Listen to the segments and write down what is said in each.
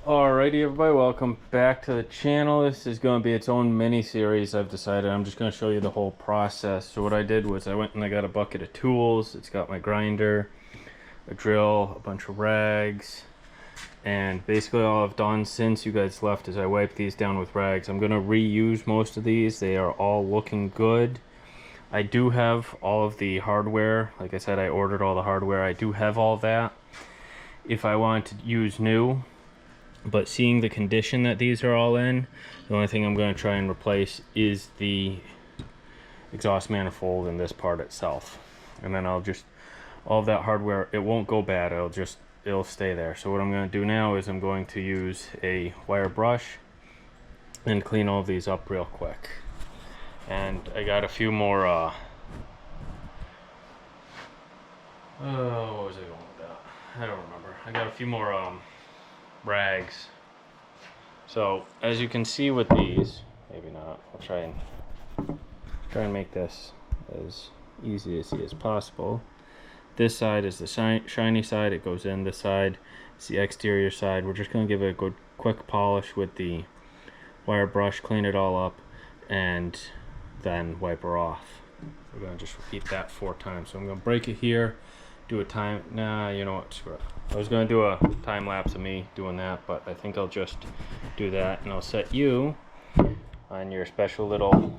Alrighty everybody, welcome back to the channel. This is going to be its own mini series. I've decided I'm just going to show you the whole process. So what I did was I went and I got a bucket of tools. It's got my grinder, a drill, a bunch of rags, and basically all I've done since you guys left is I wiped these down with rags. I'm going to reuse most of these. They are all looking good. I do have all of the hardware. Like I said, I ordered all the hardware. I do have all that if I want to use new. But seeing the condition that these are all in, the only thing I'm going to try and replace is the exhaust manifold in this part itself. And then I'll just, all of that hardware, it won't go bad, it'll stay there. So what I'm going to do now is I'm going to use a wire brush and clean all of these up real quick. And I got a few more, what was I going with that? I don't remember. I got a few more, rags. So as you can see with these, maybe not, I'll try and make this as easy to see as possible. This side is the shiny side, it goes in. This side is the exterior side. We're just going to give it a good quick polish with the wire brush, clean it all up, and then wipe her off. We're going to just repeat that 4 times. So I'm going to break it here, do a time, you know what, screw it. I was going to do a time lapse of me doing that, but I think I'll just do that, and I'll set you on your special little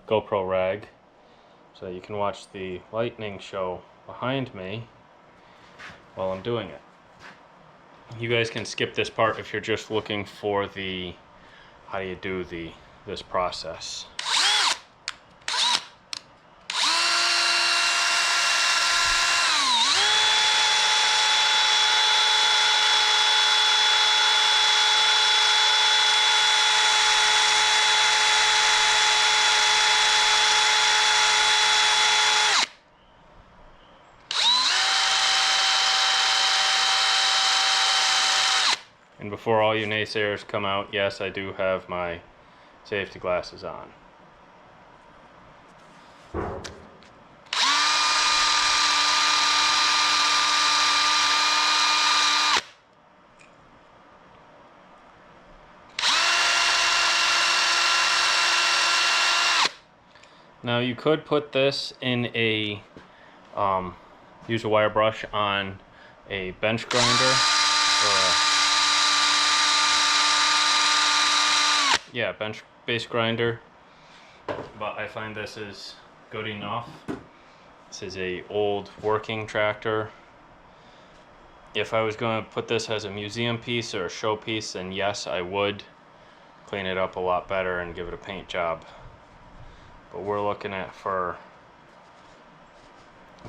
GoPro rag so that you can watch the lightning show behind me while I'm doing it. You guys can skip this part if you're just looking for the how do you do this process. And before all you naysayers come out, yes, I do have my safety glasses on. Now you could put this in a, use a wire brush on a bench grinder or bench base grinder, but I find this is good enough. This is a old working tractor. If I was going to put this as a museum piece or a show piece, then yes, I would clean it up a lot better and give it a paint job. But we're looking at for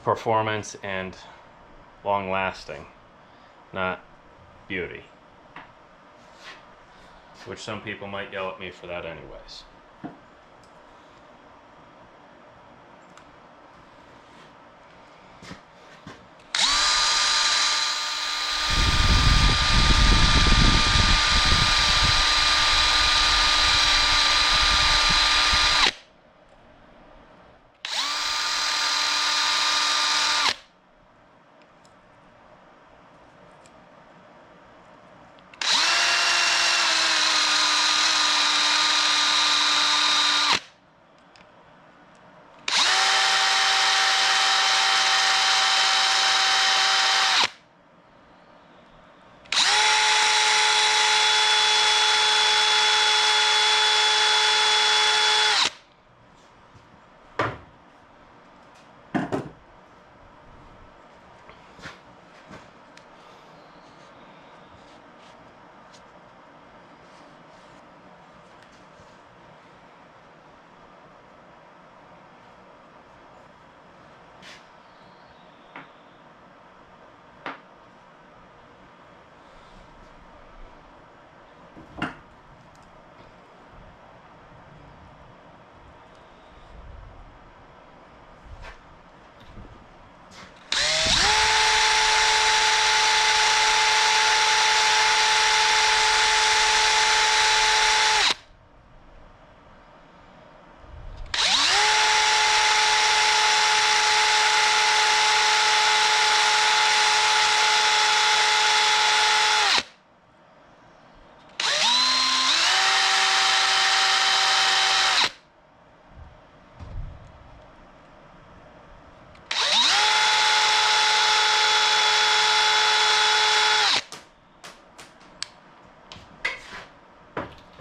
performance and long lasting, not beauty. Which some people might yell at me for that anyways.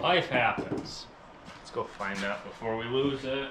Life happens. Let's go find that before we lose it.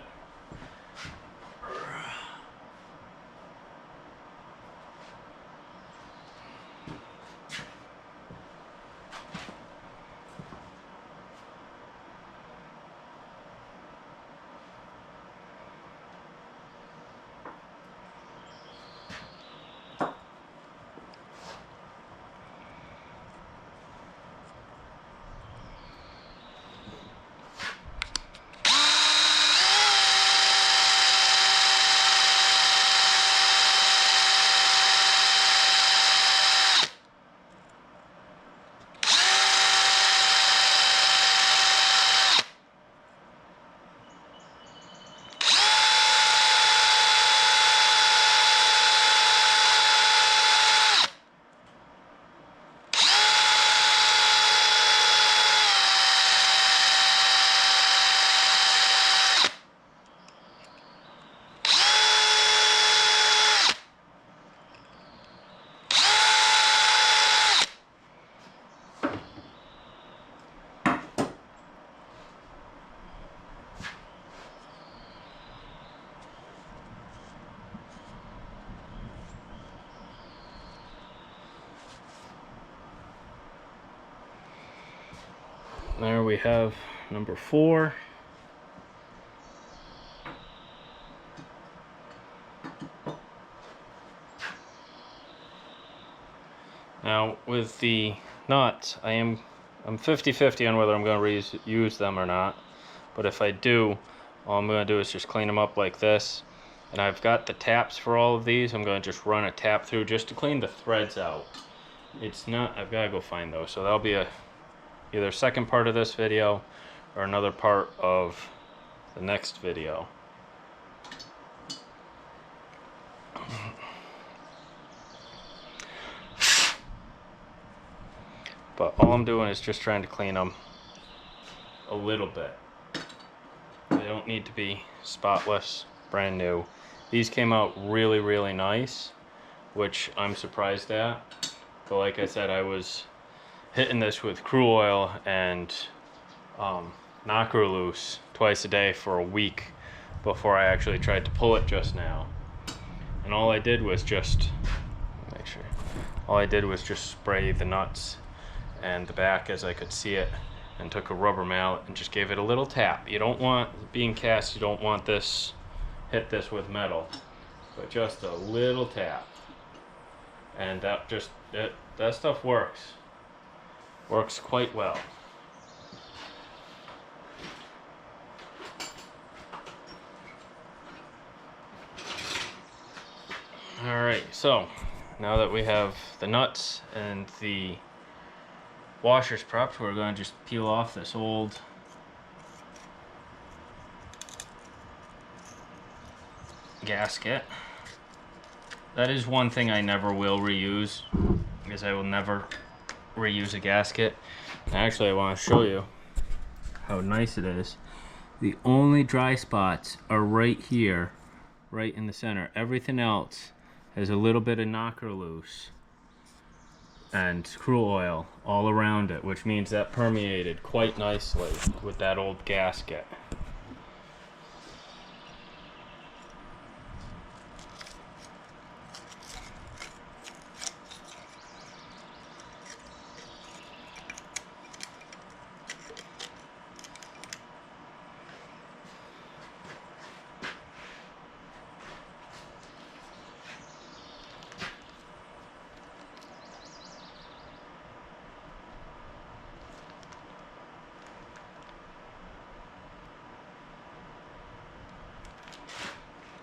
There we have number 4. Now with the nuts, I'm 50-50 on whether I'm going to use them or not. But if I do, all I'm going to do is just clean them up like this. And I've got the taps for all of these. I'm going to just run a tap through just to clean the threads out. It's not, I've got to go find those. So that'll be either second part of this video or another part of the next video. But all I'm doing is just trying to clean them a little bit. They don't need to be spotless, brand new. These came out really, really nice, which I'm surprised at. But like I said, I was hitting this with crude oil and knocker loose twice a day for a week before I actually tried to pull it just now. And all I did was just spray the nuts and the back as I could see it, and took a rubber mallet and just gave it a little tap. You don't want, being cast, you don't want this, hit this with metal, but just a little tap. And that just, that stuff works quite well. Alright, so now that we have the nuts and the washers prepped, we're going to just peel off this old gasket. That is one thing I never will reuse, because I will never reuse a gasket. And actually, I want to show you how nice it is. The only dry spots are right here, right in the center. Everything else has a little bit of knocker loose and crude oil all around it, which means that permeated quite nicely with that old gasket.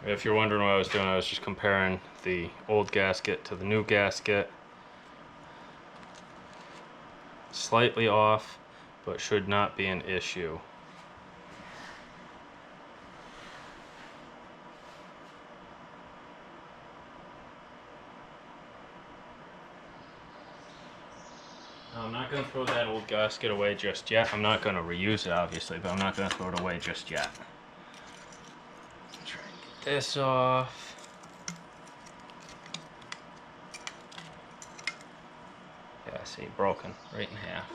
If you're wondering what I was doing, I was just comparing the old gasket to the new gasket. Slightly off, but should not be an issue. Now, I'm not going to throw that old gasket away just yet. I'm not going to reuse it, obviously, but I'm not going to throw it away just yet. Try and get this off. Yeah, see, broken right in half.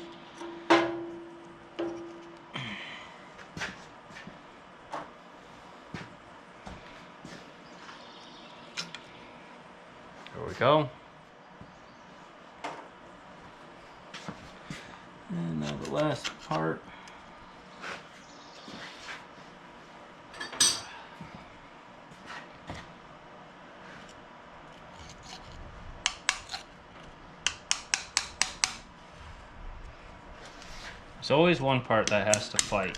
go. And now the last part. There's always one part that has to fight.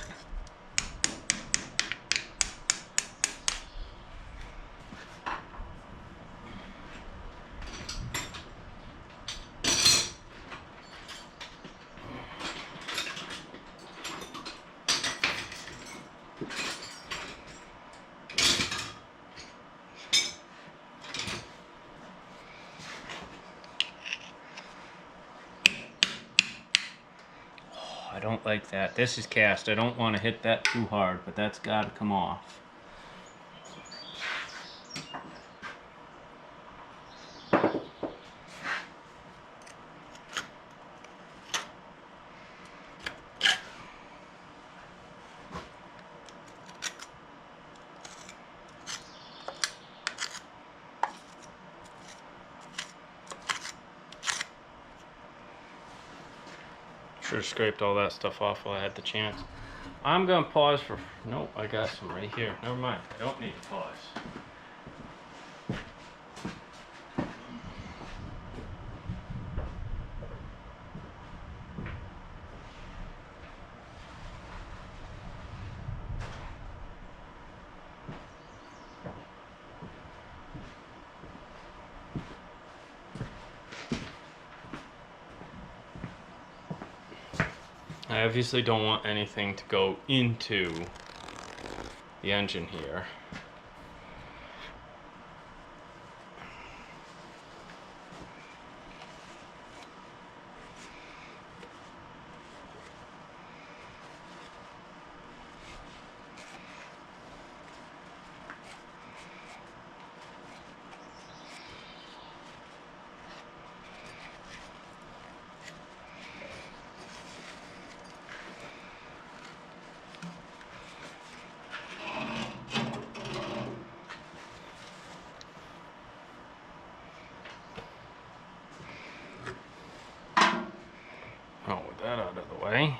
I don't like that. This is cast. I don't want to hit that too hard, but that's got to come off. Should have scraped all that stuff off while I had the chance. I'm gonna pause for, nope, I got some right here. Never mind, I don't need to pause. I obviously don't want anything to go into the engine here. Oh, with that out of the way.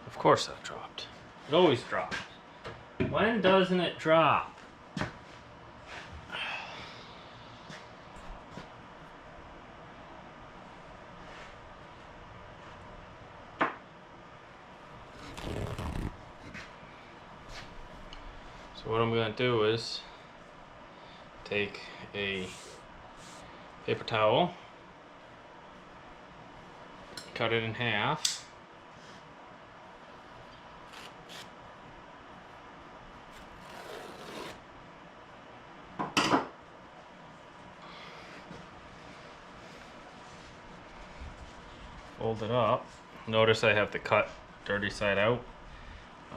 Of course that dropped. It always drops. When doesn't it drop? So what I'm going to do is take a paper towel, cut it in half, fold it up. Notice I have the cut dirty side out.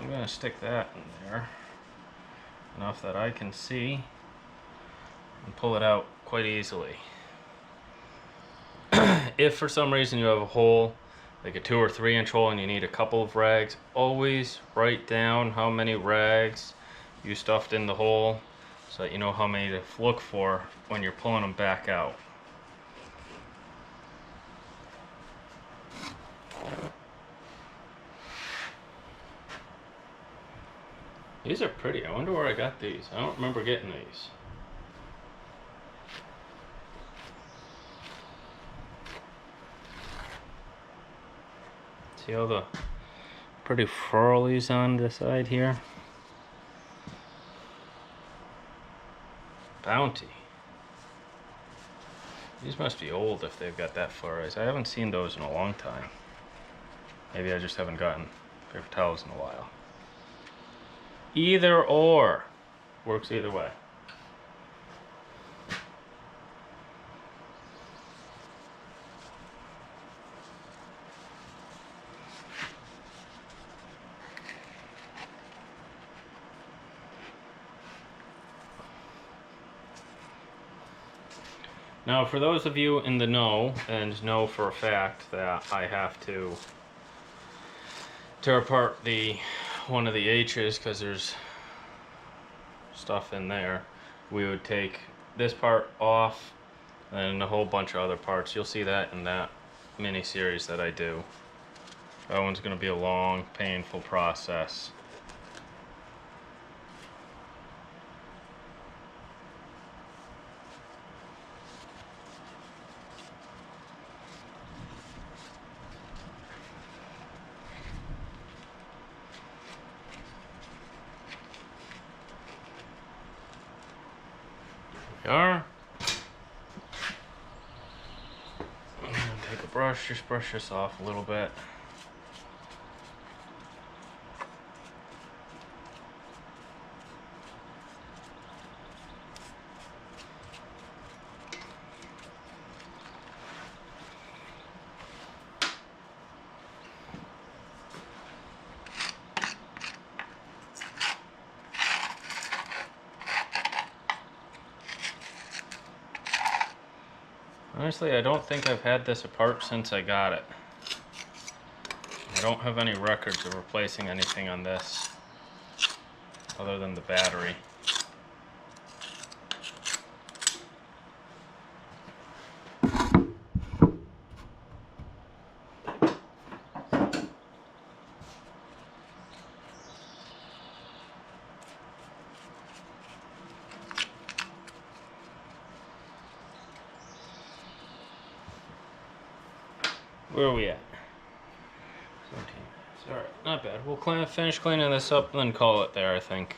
I'm going to stick that in there enough that I can see and pull it out quite easily. If for some reason you have a hole, like a 2 or 3 inch hole, and you need a couple of rags, always write down how many rags you stuffed in the hole so that you know how many to look for when you're pulling them back out. These are pretty. I wonder where I got these. I don't remember getting these. See all the pretty furlies on the side here? Bounty. These must be old if they've got that furries. I haven't seen those in a long time. Maybe I just haven't gotten paper towels in a while. Either or. Works either way. Now, for those of you in the know and know for a fact that I have to tear apart one of the H's because there's stuff in there, we would take this part off and a whole bunch of other parts. You'll see that in that mini series that I do. That one's going to be a long, painful process. We are. Take a brush, just brush this off a little bit. Honestly, I don't think I've had this apart since I got it. I don't have any records of replacing anything on this other than the battery. Where are we at? 17 minutes. Alright, not bad. We'll finish cleaning this up and then call it there, I think.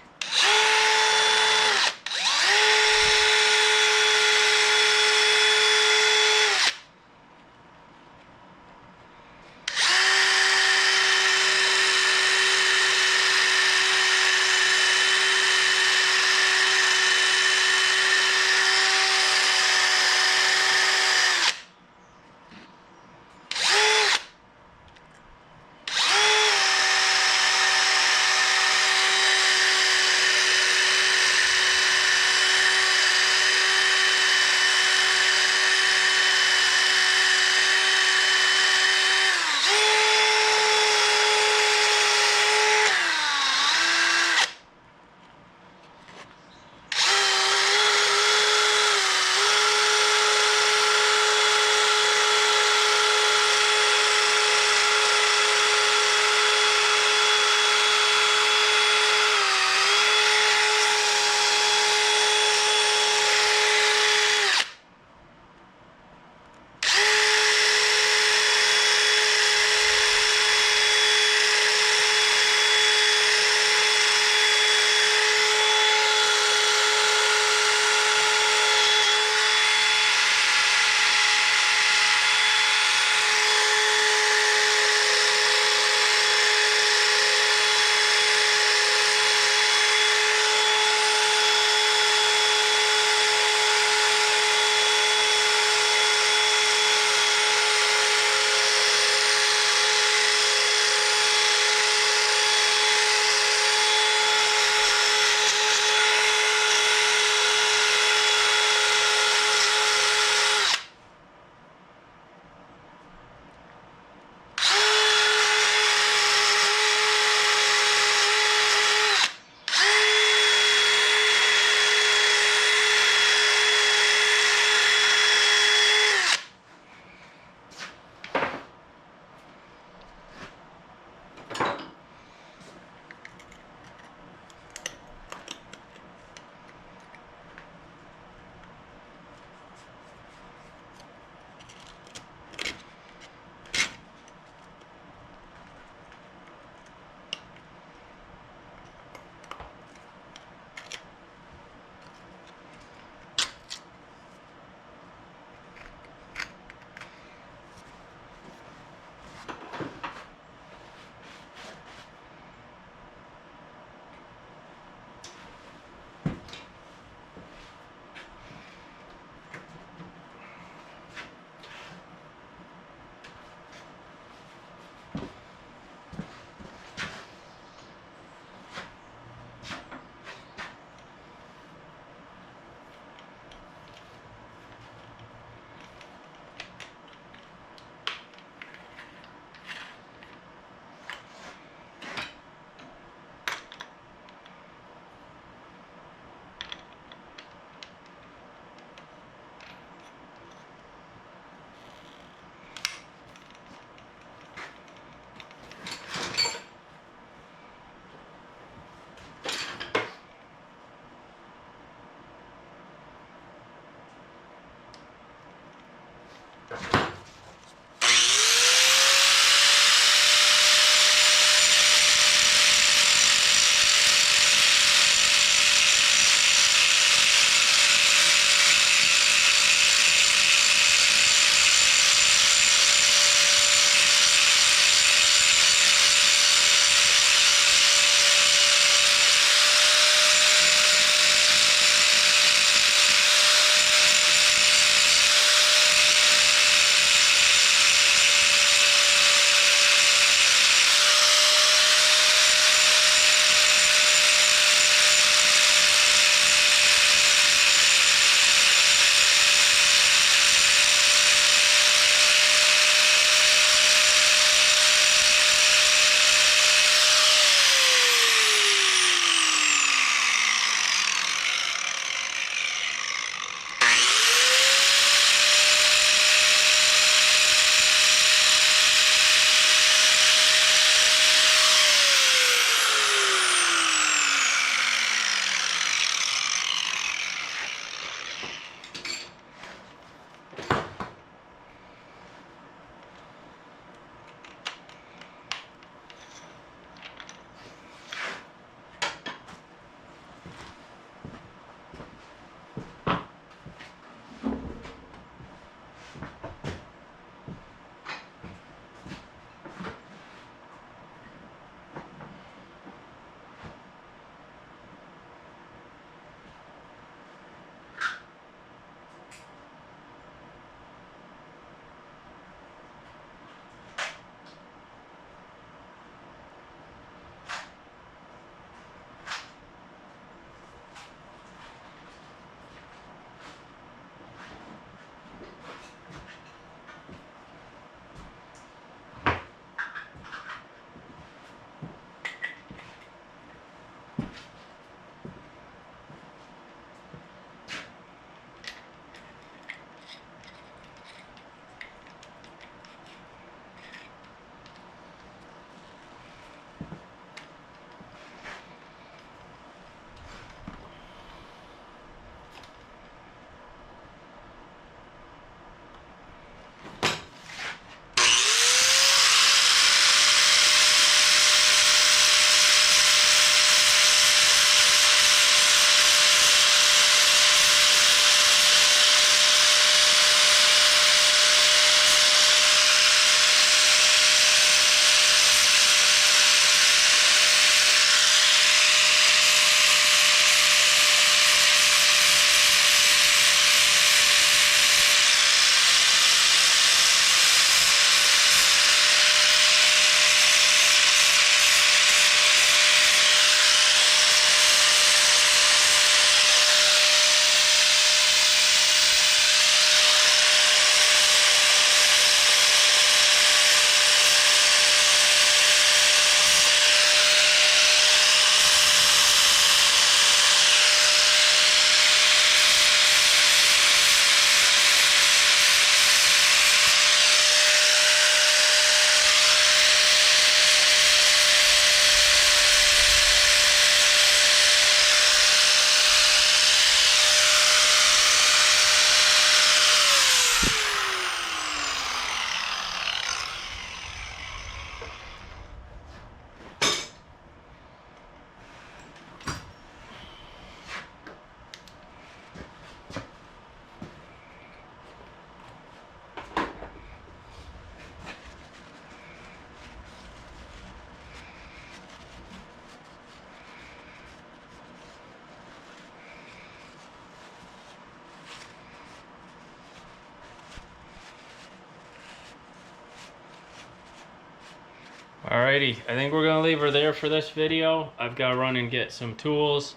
Alrighty, I think we're gonna leave her there for this video. I've got to run and get some tools,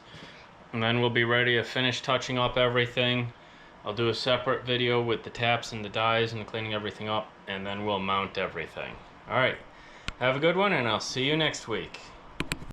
and then we'll be ready to finish touching up everything. I'll do a separate video with the taps and the dies and cleaning everything up, and then we'll mount everything. Alright, have a good one, and I'll see you next week.